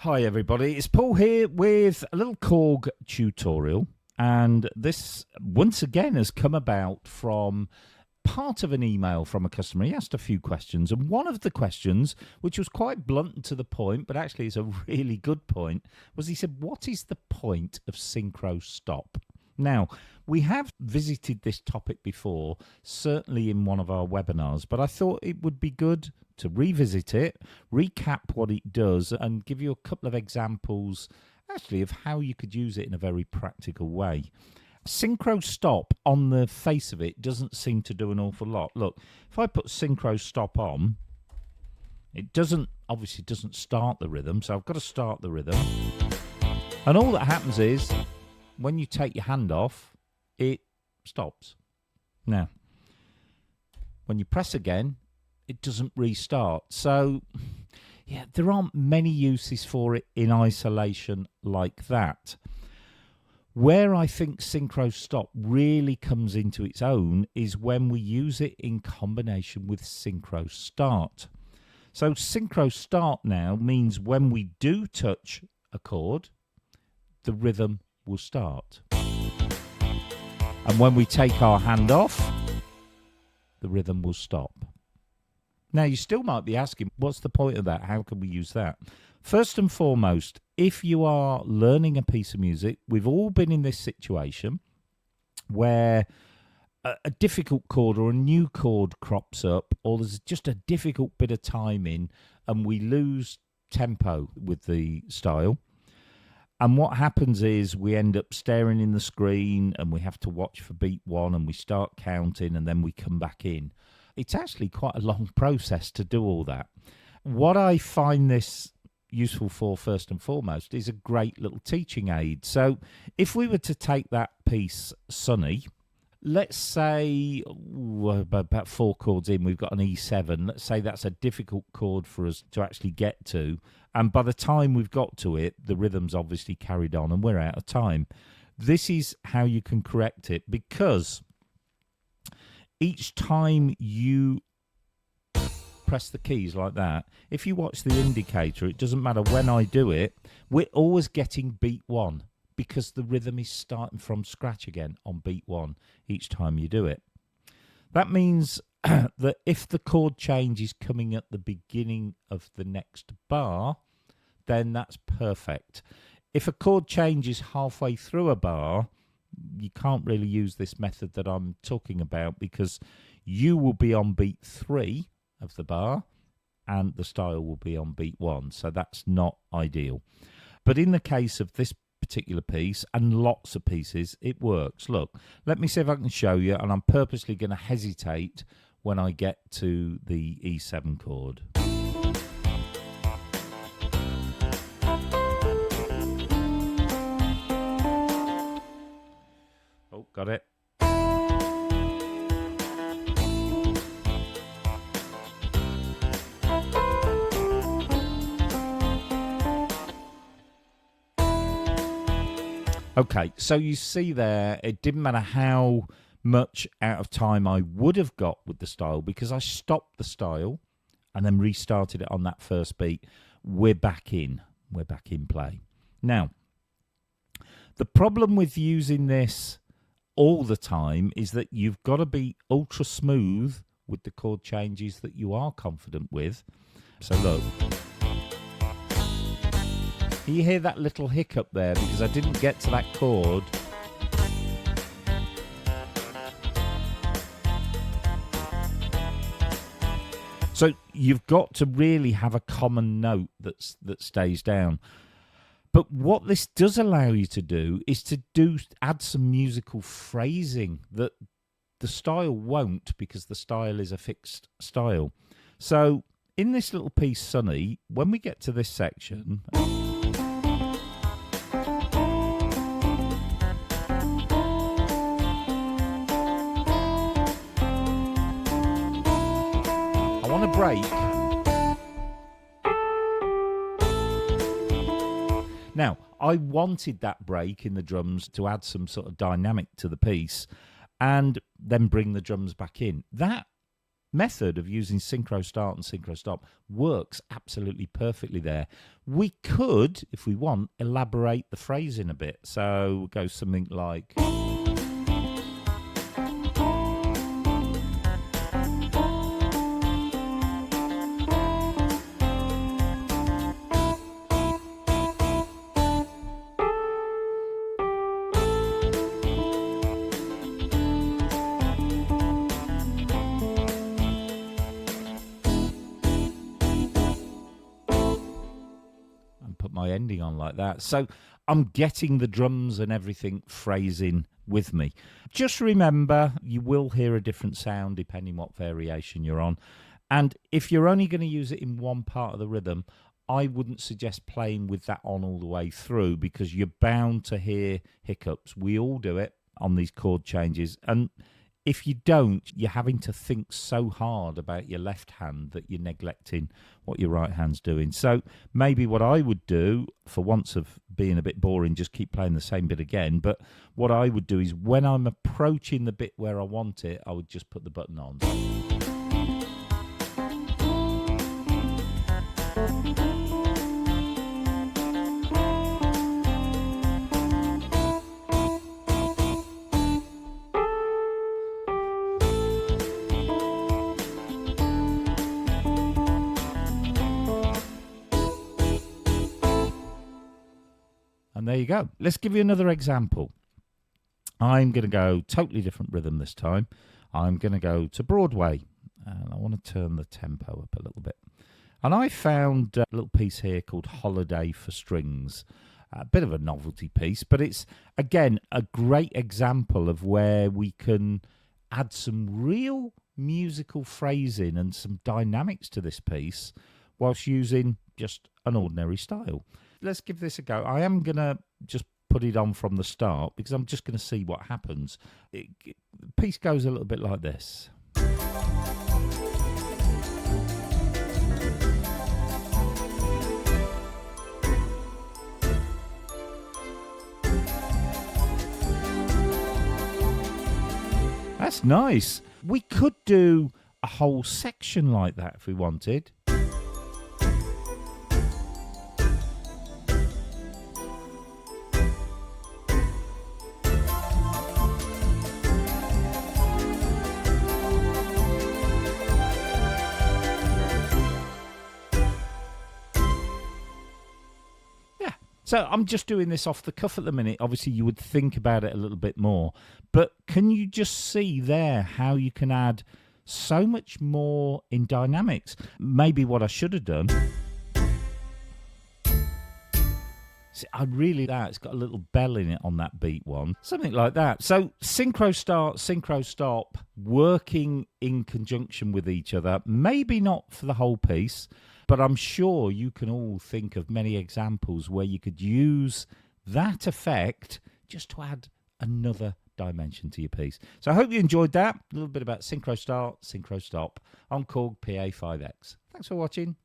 Hi everybody, it's Paul here with a little Korg tutorial, and this once again has come about from part of an email from a customer. He asked a few questions, and one of the questions, which was quite blunt and to the point, but actually is a really good point, was he said, what is the point of Synchro Stop? Now, we have visited this topic before, certainly in one of our webinars, but I thought it would be good to revisit it, recap what it does, and give you a couple of examples actually of how you could use it in a very practical way. Synchro Stop, on the face of it, doesn't seem to do an awful lot. Look, if I put Synchro Stop on, it obviously doesn't start the rhythm, so I've got to start the rhythm. And all that happens is, when you take your hand off, it stops. Now, when you press again, it doesn't restart. So, yeah, there aren't many uses for it in isolation like that. Where I think Synchro Stop really comes into its own is when we use it in combination with Synchro Start. So Synchro Start now means when we do touch a chord, the rhythm will start. And when we take our hand off, the rhythm will stop. Now, you still might be asking, what's the point of that? How can we use that? First and foremost, if you are learning a piece of music, we've all been in this situation where a difficult chord or a new chord crops up, or there's just a difficult bit of timing, and we lose tempo with the style. And what happens is we end up staring in the screen and we have to watch for beat one and we start counting and then we come back in. It's actually quite a long process to do all that. What I find this useful for, first and foremost, is a great little teaching aid. So if we were to take that piece, Sunny, let's say about 4 chords in, we've got an E7. Let's say that's a difficult chord for us to actually get to. And by the time we've got to it, the rhythm's obviously carried on and we're out of time. This is how you can correct it, because each time you press the keys like that, if you watch the indicator, it doesn't matter when I do it, we're always getting beat one, because the rhythm is starting from scratch again on beat one each time you do it. That means that if the chord change is coming at the beginning of the next bar, then that's perfect. If a chord change is halfway through a bar, you can't really use this method that I'm talking about, because you will be on beat 3 of the bar and the style will be on beat 1. So that's not ideal. But in the case of this particular piece and lots of pieces, it works. Look, let me see if I can show you, and I'm purposely going to hesitate when I get to the E7 chord. Oh, got it. Okay, so you see there, it didn't matter how much out of time I would have got with the style, because I stopped the style and then restarted it on that first beat. We're back in play. Now, the problem with using this all the time is that you've got to be ultra smooth with the chord changes that you are confident with. So look, you hear that little hiccup there because I didn't get to that chord. So you've got to really have a common note that stays down. But what this does allow you to do is to add some musical phrasing that the style won't, because the style is a fixed style. So in this little piece, Sunny, when we get to this section, I want to break. Now, I wanted that break in the drums to add some sort of dynamic to the piece and then bring the drums back in. That method of using Synchro Start and Synchro Stop works absolutely perfectly there. We could, if we want, elaborate the phrasing a bit. So we'll go something like... put my ending on like that. So I'm getting the drums and everything phrasing with me. Just remember, you will hear a different sound depending what variation you're on. And if you're only going to use it in one part of the rhythm, I wouldn't suggest playing with that on all the way through, because you're bound to hear hiccups. We all do it on these chord changes. And if you don't, you're having to think so hard about your left hand that you're neglecting what your right hand's doing. So maybe what I would do, for once of being a bit boring, just keep playing the same bit again. But what I would do is when I'm approaching the bit where I want it, I would just put the button on. And there you go. Let's give you another example. I'm going to go totally different rhythm this time. I'm going to go to Broadway, and I want to turn the tempo up a little bit. And I found a little piece here called Holiday for Strings. A bit of a novelty piece, but it's, again, a great example of where we can add some real musical phrasing and some dynamics to this piece whilst using just an ordinary style. Let's give this a go. I am going to just put it on from the start because I'm just going to see what happens. The piece goes a little bit like this. That's nice. We could do a whole section like that if we wanted. So I'm just doing this off the cuff at the minute. Obviously, you would think about it a little bit more. But can you just see there how you can add so much more in dynamics? Maybe what I should have done... See, it's got a little bell in it on that beat one. Something like that. So Synchro Start, Synchro Stop, working in conjunction with each other. Maybe not for the whole piece, but I'm sure you can all think of many examples where you could use that effect just to add another dimension to your piece. So I hope you enjoyed that. A little bit about Synchro Start, Synchro Stop on Korg PA5X. Thanks for watching.